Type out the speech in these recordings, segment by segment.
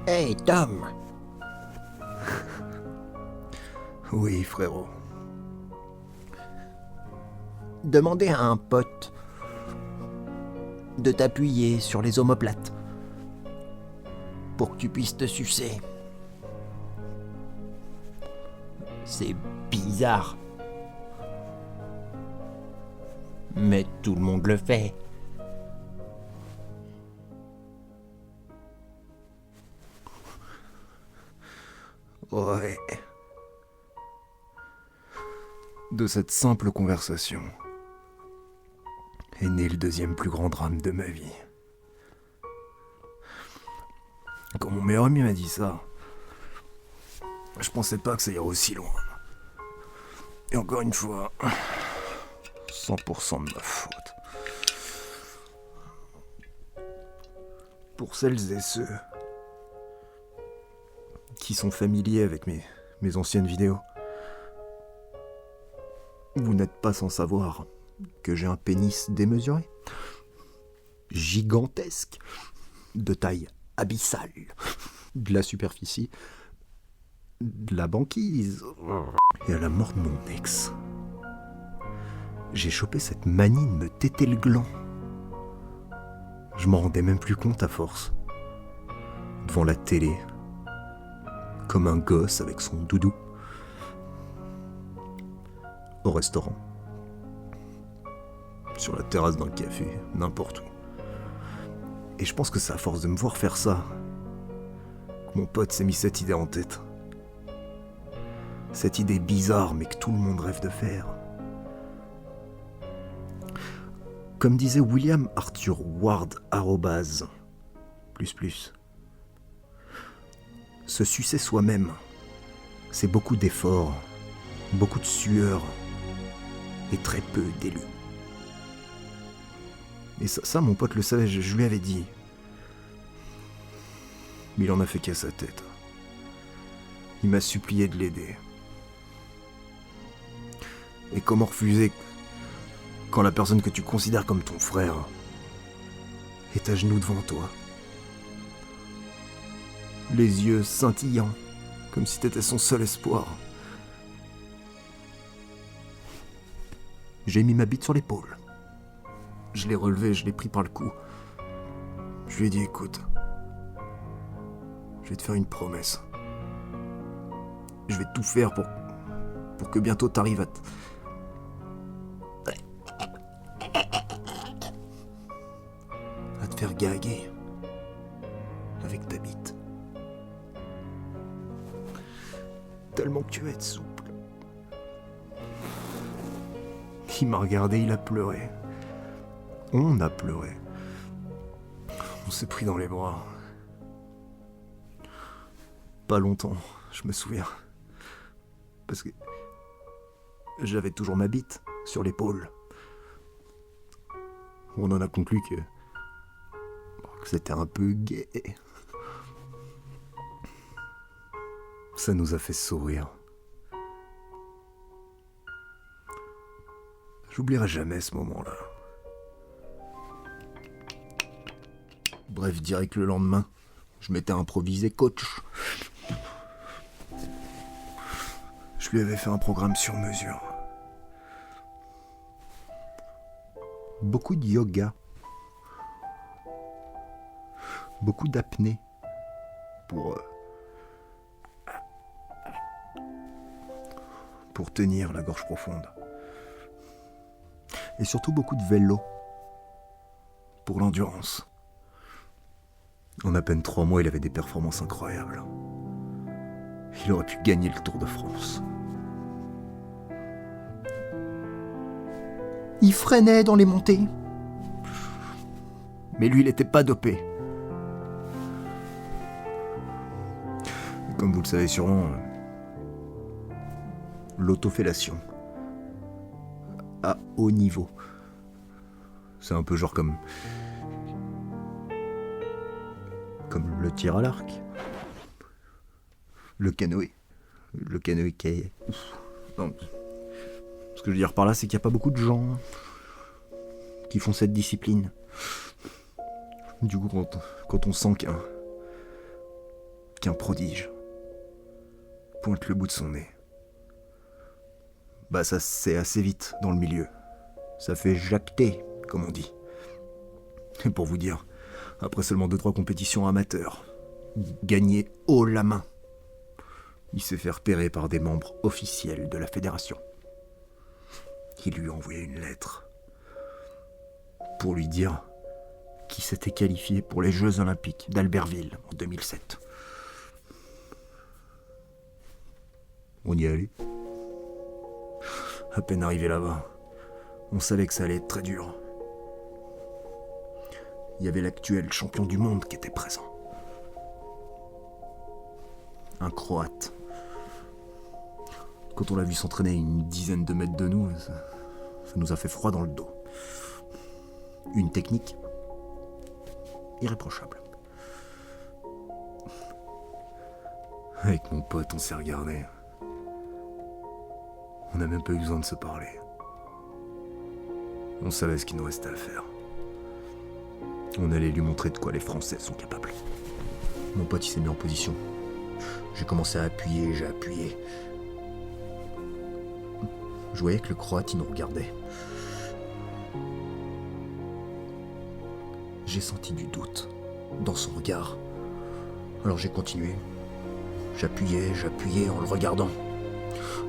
Hey Tom! Oui, frérot. Demandez à un pote de t'appuyer sur les omoplates pour que tu puisses te sucer. C'est bizarre. Mais tout le monde le fait. Ouais. De cette simple conversation est né le deuxième plus grand drame de ma vie. Quand mon meilleur ami m'a dit ça, je pensais pas que ça irait aussi loin. Et encore une fois, 100% de ma faute. Pour celles et ceux qui sont familiers avec mes anciennes vidéos, vous n'êtes pas sans savoir que j'ai un pénis démesuré, gigantesque, de taille abyssale, de la superficie, de la banquise. Et à la mort de mon ex, j'ai chopé cette manie de me téter le gland. Je m'en rendais même plus compte à force. Devant la télé, comme un gosse avec son doudou. Au restaurant. Sur la terrasse d'un café, n'importe où. Et je pense que c'est à force de me voir faire ça que mon pote s'est mis cette idée en tête. Cette idée bizarre mais que tout le monde rêve de faire. Comme disait William Arthur Ward @ se sucer soi-même, c'est beaucoup d'efforts, beaucoup de sueur et très peu d'élus. Et ça, mon pote le savait, je lui avais dit. Mais il en a fait qu'à sa tête. Il m'a supplié de l'aider. Et comment refuser quand la personne que tu considères comme ton frère est à genoux devant toi, les yeux scintillants, comme si t'étais son seul espoir. J'ai mis ma bite sur l'épaule. Je l'ai relevé, je l'ai pris par le cou. Je lui ai dit, écoute, je vais te faire une promesse. Je vais tout faire pour que bientôt t'arrives à te faire gaguer avec ta bite. Tellement que tu vas être souple. Il m'a regardé, il a pleuré. On a pleuré. On s'est pris dans les bras. Pas longtemps, je me souviens. Parce que j'avais toujours ma bite sur l'épaule. On en a conclu que c'était un peu gai. Ça nous a fait sourire. J'oublierai jamais ce moment-là. Bref, direct le lendemain, je m'étais improvisé coach. Je lui avais fait un programme sur mesure. Beaucoup de yoga. Beaucoup d'apnée. Pour tenir la gorge profonde. Et surtout beaucoup de vélo. Pour l'endurance. En à peine 3 mois, il avait des performances incroyables. Il aurait pu gagner le Tour de France. Il freinait dans les montées. Mais lui, il n'était pas dopé. Comme vous le savez sûrement, l'autofellation à haut niveau. C'est un peu genre comme le tir à l'arc. Le canoë kayak. Non. Ce que je veux dire par là, c'est qu'il n'y a pas beaucoup de gens qui font cette discipline. Du coup, quand on sent qu'un prodige pointe le bout de son nez. Bah ça c'est assez vite dans le milieu. Ça fait jacter, comme on dit. Et pour vous dire, après seulement 2-3 compétitions amateurs, gagnées haut la main, il s'est fait repérer par des membres officiels de la fédération. Il lui a envoyé une lettre pour lui dire qu'il s'était qualifié pour les Jeux Olympiques d'Albertville en 2007. On y est allé. À peine arrivé là-bas, on savait que ça allait être très dur. Il y avait l'actuel champion du monde qui était présent. Un Croate. Quand on l'a vu s'entraîner une dizaine de mètres de nous, ça nous a fait froid dans le dos. Une technique irréprochable. Avec mon pote, on s'est regardé. On n'a même pas eu besoin de se parler. On savait ce qu'il nous restait à faire. On allait lui montrer de quoi les Français sont capables. Mon pote, il s'est mis en position. J'ai commencé à appuyer, j'ai appuyé. Je voyais que le Croate, il nous regardait. J'ai senti du doute dans son regard. Alors j'ai continué. J'appuyais en le regardant.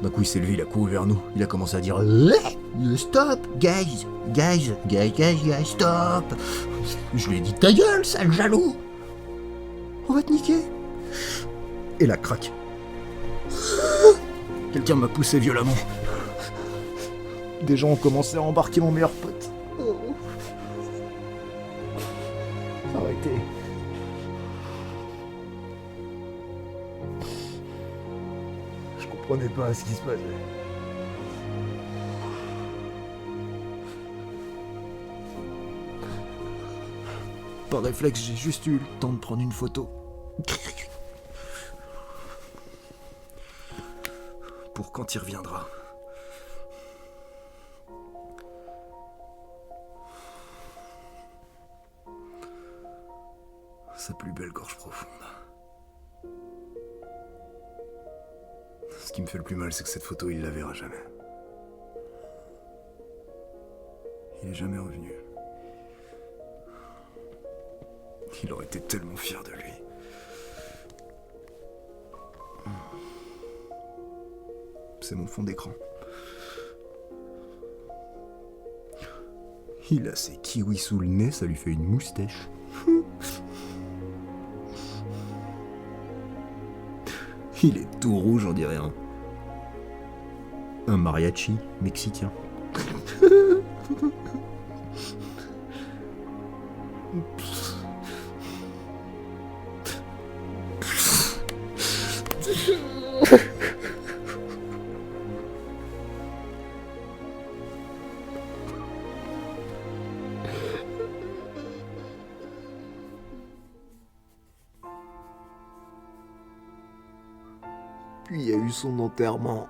D'un coup, il s'est levé, il a couru vers nous. Il a commencé à dire « Stop, guys, stop !» Je lui ai dit « Ta gueule, sale jaloux ! On va te niquer !» Et là, crac. Quelqu'un m'a poussé violemment. Des gens ont commencé à embarquer mon meilleur pote. Ça aurait été... Je comprenais pas ce qui se passait. Par réflexe, j'ai juste eu le temps de prendre une photo. Pour quand il reviendra. Sa plus belle gorge profonde. Ce qui me fait le plus mal, c'est que cette photo, il la verra jamais. Il est jamais revenu. Il aurait été tellement fier de lui. C'est mon fond d'écran. Il a ses kiwis sous le nez, ça lui fait une moustache. Il est tout rouge, on dirait un mariachi mexicain. Puis il y a eu son enterrement.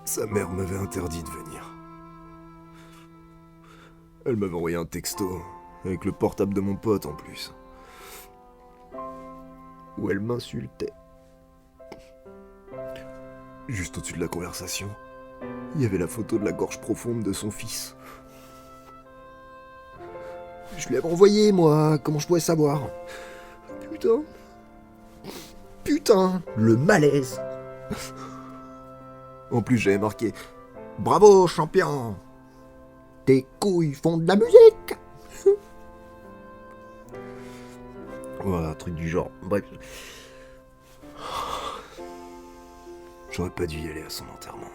Sa mère m'avait interdit de venir. Elle m'avait envoyé un texto, avec le portable de mon pote en plus, où elle m'insultait. Juste au-dessus de la conversation, il y avait la photo de la gorge profonde de son fils. Je lui avais envoyé, moi, comment je pouvais savoir ? Putain, le malaise. En plus, j'avais marqué « Bravo, champion ! Tes couilles font de la musique !» Voilà, un truc du genre. Bref. J'aurais pas dû y aller à son enterrement.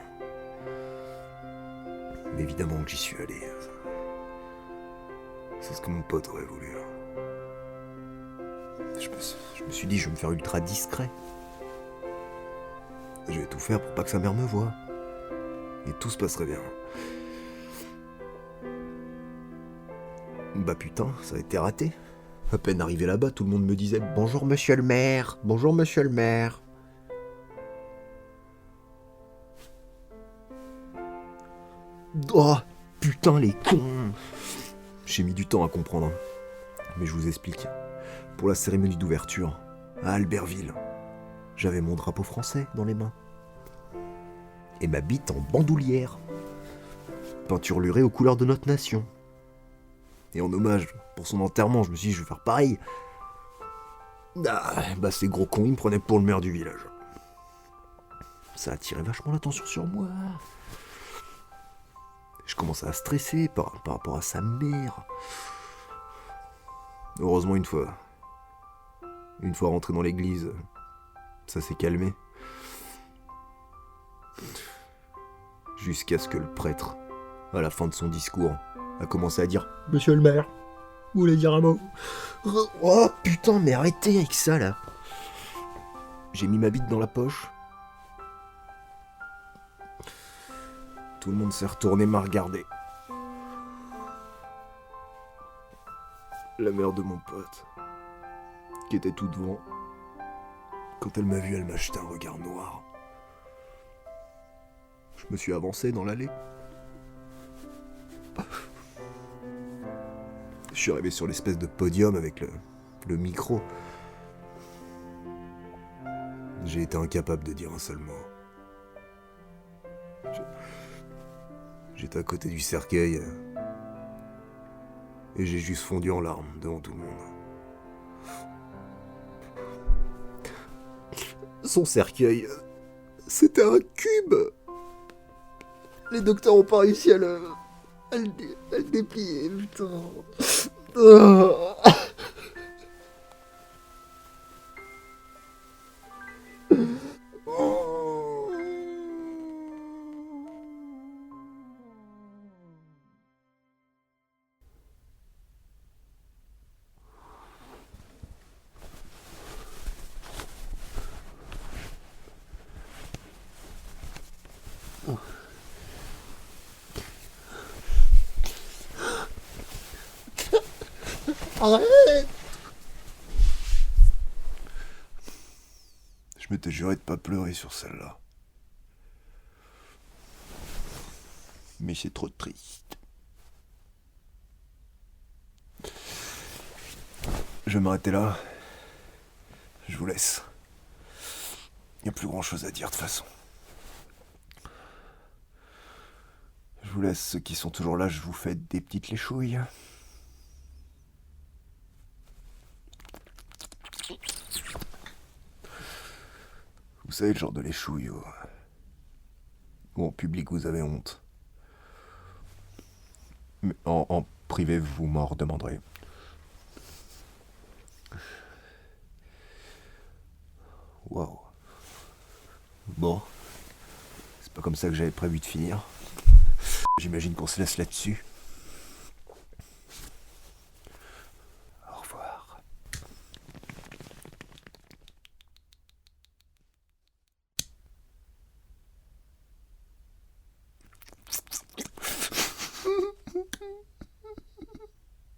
Mais évidemment que j'y suis allé. C'est ce que mon pote aurait voulu. Je me suis dit, je vais me faire ultra discret. Je vais tout faire pour pas que sa mère me voie. Et tout se passerait bien. Bah putain, ça a été raté. À peine arrivé là-bas, tout le monde me disait « Bonjour monsieur le maire, bonjour monsieur le maire ». Oh, putain les cons. J'ai mis du temps à comprendre Mais je vous explique. Pour la cérémonie d'ouverture, à Albertville, j'avais mon drapeau français dans les mains. Et ma bite en bandoulière, peinturlurée aux couleurs de notre nation. Et en hommage, pour son enterrement, je me suis dit, je vais faire pareil. Bah ces gros cons, ils me prenaient pour le maire du village. Ça a attiré vachement l'attention sur moi. Je commençais à stresser par rapport à sa mère. Heureusement, une fois rentré dans l'église, ça s'est calmé. Jusqu'à ce que le prêtre, à la fin de son discours, a commencé à dire « Monsieur le maire, vous voulez dire un mot ?» Oh putain, mais arrêtez avec ça là. J'ai mis ma bite dans la poche. Tout le monde s'est retourné m'a regardé. La mère de mon pote, qui était tout devant, quand elle m'a vu, elle m'a jeté un regard noir. Je me suis avancé dans l'allée. Je suis arrivé sur l'espèce de podium avec le micro. J'ai été incapable de dire un seul mot. J'étais à côté du cercueil et j'ai juste fondu en larmes devant tout le monde. Son cercueil, c'était un cube. Les docteurs ont pas réussi à le déplier, putain. Arrête! Je m'étais juré de pas pleurer sur celle-là. Mais c'est trop triste. Je vais m'arrêter là. Je vous laisse. Il n'y a plus grand-chose à dire de toute façon. Je vous laisse, ceux qui sont toujours là, je vous fais des petites léchouilles. Vous savez le genre de léchouille où en public vous avez honte. Mais en privé vous m'en redemanderez. Waouh. Bon. C'est pas comme ça que j'avais prévu de finir. J'imagine qu'on se laisse là-dessus.